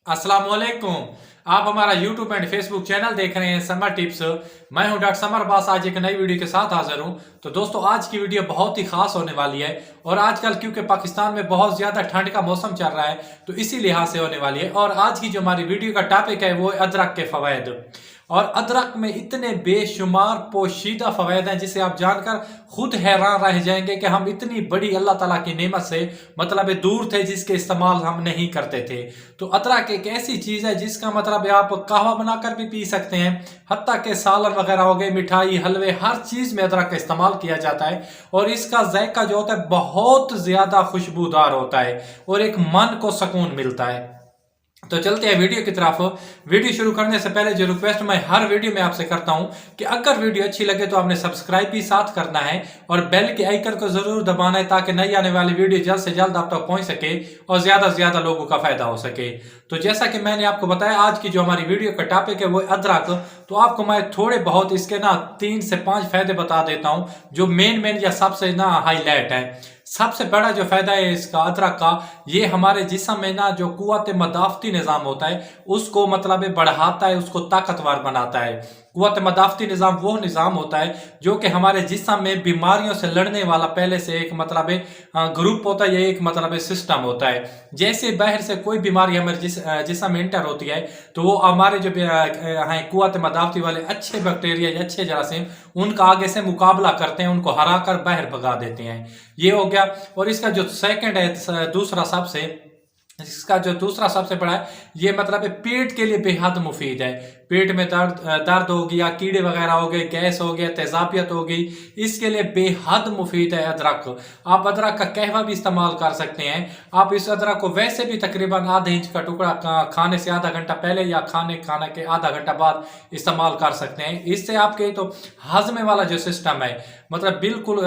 अस्सलाम वालेकुम। आप हमारा यूट्यूब एंड फेसबुक चैनल देख रहे हैं समर टिप्स। मैं हूं डॉक्टर समर बास, आज एक नई वीडियो के साथ हाजिर हूं। तो दोस्तों, आज की वीडियो बहुत ही खास होने वाली है और आजकल क्योंकि पाकिस्तान में बहुत ज्यादा ठंड का मौसम चल रहा है तो इसी लिहाज से होने वाली है। और आज की जो हमारी वीडियो का टॉपिक है वो अदरक के फवायद। और अदरक में इतने बेशुमार पोशीदा फवायद हैं जिसे आप जानकर खुद हैरान रह जाएंगे कि हम इतनी बड़ी अल्लाह ताला की नेमत से मतलब दूर थे जिसके इस्तेमाल हम नहीं करते थे। तो अदरक एक ऐसी चीज है जिसका मतलब आप कहवा बनाकर भी पी सकते हैं, हत्ता के सालन वगैरह हो गए, मिठाई, हलवे, हर चीज में अदरक का इस्तेमाल किया जाता है। और इसका जायका जो होता है बहुत ज्यादा खुशबूदार होता है और एक मन को सुकून मिलता है। तो चलते हैं वीडियो की तरफ। वीडियो शुरू करने से पहले जो रिक्वेस्ट मैं हर वीडियो में आपसे करता हूं कि अगर वीडियो अच्छी लगे तो आपने सब्सक्राइब भी साथ करना है और बेल के आइकन को जरूर दबाना है ताकि नई आने वाली वीडियो जल्द से जल्द आप तक पहुंच सके और ज्यादा से ज्यादा लोगों का फायदा हो सके। तो जैसा कि मैंने आपको बताया, आज की जो हमारी वीडियो का टॉपिक है वो अदरक। तो आपको मैं थोड़े बहुत इसके 3 से 5 फायदे बता देता हूं जो मेन या सबसे हाईलाइट है। सबसे बड़ा जो फायदा है इसका अदरक का, ये हमारे जिस्म में जो कुव्वत मदाफती निज़ाम होता है उसको मतलब बढ़ाता है, उसको ताकतवर बनाता है। कुव्वत मदाफती निज़ाम वो निज़ाम होता है जो कि हमारे जिस्म में बीमारियों से लड़ने वाला पहले से एक ग्रुप होता है, ये एक सिस्टम होता है। जैसे बाहर से कोई बीमारी हमारे जिस्म में इंटर होती है तो वो हमारे जो हैं कुव्वत मदाफती वाले अच्छे बैक्टीरिया, अच्छे जरासीम, उनका आगे से मुकाबला करते हैं, उनको हरा कर बाहर भगा देते हैं। ये हो गया। और इसका जो सेकंड है, इसका जो दूसरा सबसे बड़ा है, ये पेट के लिए बेहद मुफीद है। पेट में दर्द हो गया, कीड़े वगैरह हो गए, गैस हो गया, तेजाबियत हो गई, इसके लिए बेहद मुफीद है अदरक। आप अदरक का कहवा भी इस्तेमाल कर सकते हैं। आप इस अदरक को वैसे भी तकरीबन आधे इंच का टुकड़ा खाने से आधा घंटा पहले या खाने के आधा घंटा बाद इस्तेमाल कर सकते हैं। इससे आपके तो हजमे वाला जो सिस्टम है बिल्कुल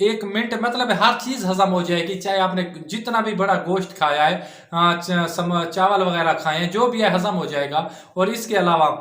1 मिनट हर चीज हजम हो जाएगी। चाहे आपने जितना भी बड़ा गोश्त खाया है, चावल वगैरह खाए हैं, जो भी है हजम हो जाएगा। और इसके अलावा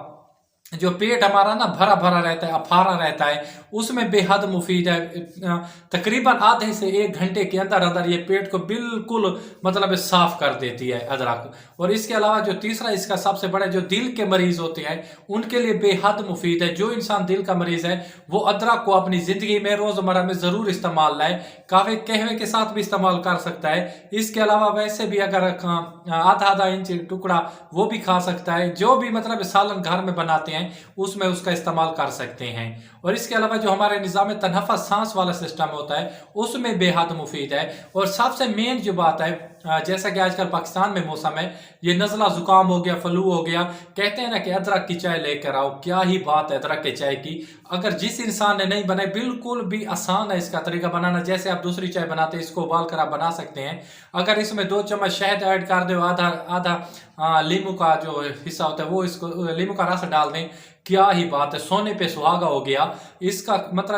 जो पेट हमारा भरा भरा रहता है, अफारा रहता है, उसमें बेहद मुफीद है। तकरीबन आधे से 1 घंटे के अंदर अंदर ये पेट को बिल्कुल साफ कर देती है अदरक। और इसके अलावा जो तीसरा इसका सबसे बड़ा, जो दिल के मरीज होते हैं उनके लिए बेहद मुफीद है। जो इंसान दिल का मरीज है वो अदरक को अपनी जिंदगी में रोजमर्रा में जरूर इस्तेमाल लाए। कहवे के साथ भी इस्तेमाल कर सकता है। इसके अलावा वैसे भी अगर आधा आधा इंच टुकड़ा वो भी खा सकता है। जो भी सालन घर में बनाते हैं उसमें उसका इस्तेमाल कर सकते हैं। और इसके अलावा जो हमारे निज़ाम तनफ़ुस, सांस वाला सिस्टम होता है, उसमें बेहद मुफीद है। और सबसे मेन जो बात है, जैसा कि आजकल पाकिस्तान में मौसम है, ये नज़ला जुकाम हो गया, फ्लू हो गया, कहते हैं ना कि अदरक की चाय लेकर आओ। क्या ही बात है अदरक की चाय की। अगर जिस इंसान ने नहीं बनाई, बिल्कुल भी आसान है इसका तरीका बनाना। जैसे आप दूसरी चाय बनाते हैं, इसको उबाल कर आप बना सकते हैं। अगर इसमें 2 चम्मच शहद ऐड कर दो, आधा आधा लींबू का जो हिस्सा होता है वो, इसको लींबू का रस डाल दें, क्या ही बात है, सोने पे सुहागा हो गया। इसका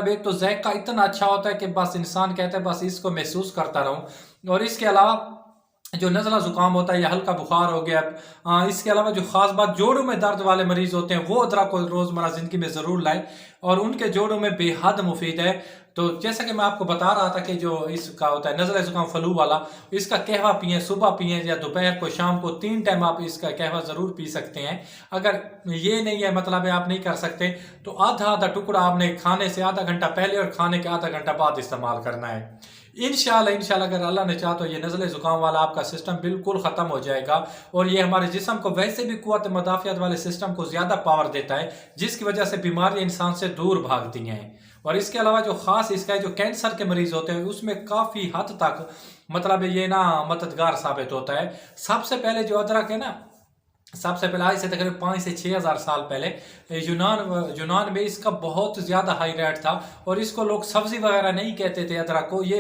एक तो जायका इतना अच्छा होता है कि बस इंसान कहता है बस इसको महसूस करता रहूं। और इसके अलावा जो नज़ला जुकाम होता है या हल्का बुखार हो गया, इसके अलावा जो खास बात, जोड़ों में दर्द वाले मरीज होते हैं वो अदरक को रोजमर्रा जिंदगी में जरूर लाए और उनके जोड़ों में बेहद मुफीद है। तो जैसा कि मैं आपको बता रहा था कि जो इसका होता है नज़ला जुकाम फ्लू वाला, इसका कहवा पिए, सुबह पिए या दोपहर को, शाम को, 3 टाइम आप इसका कहवा जरूर पी सकते हैं। अगर ये नहीं है आप नहीं कर सकते तो आधा आधा टुकड़ा आपने खाने से आधा घंटा पहले और खाने के आधा घंटा बाद इस्तेमाल करना है। इंशाल्लाह अगर अल्लाह ने चाहा तो ये नज़ले जुकाम वाला आपका सिस्टम बिल्कुल ख़त्म हो जाएगा। और ये हमारे जिस्म को वैसे भी कुव्वत मदाफ़ियत वाले सिस्टम को ज़्यादा पावर देता है, जिसकी वजह से बीमारियाँ इंसान से दूर भागती हैं। और इसके अलावा जो खास इसका है, जो कैंसर के मरीज होते हैं उसमें काफ़ी हद तक ये मददगार साबित होता है। सबसे पहले जो अदरक है सबसे पहले आज से तकरीबन 5 से 6 हज़ार साल पहले यूनान में इसका बहुत ज़्यादा हाई रेट था। और इसको लोग सब्जी वगैरह नहीं कहते थे अदरक को। ये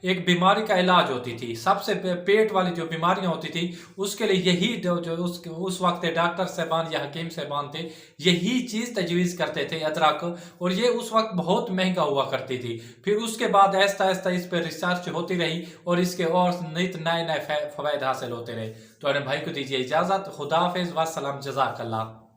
एक बीमारी का इलाज होती थी। सबसे पेट वाली जो बीमारियां होती थी उसके लिए यही जो उस वक्त डॉक्टर साहबान या हकीम साहबान थे, यही चीज़ तजवीज़ करते थे अदरक। और ये उस वक्त बहुत महंगा हुआ करती थी। फिर उसके बाद आहिस्ता आहिस्ता इस पर रिसर्च होती रही और इसके और नित नए नए फ़वाइद हासिल होते रहे। तो अरे भाई को दीजिए इजाज़त। खुदा हाफिज़, वस्सलाम, जज़ाकल्लाह।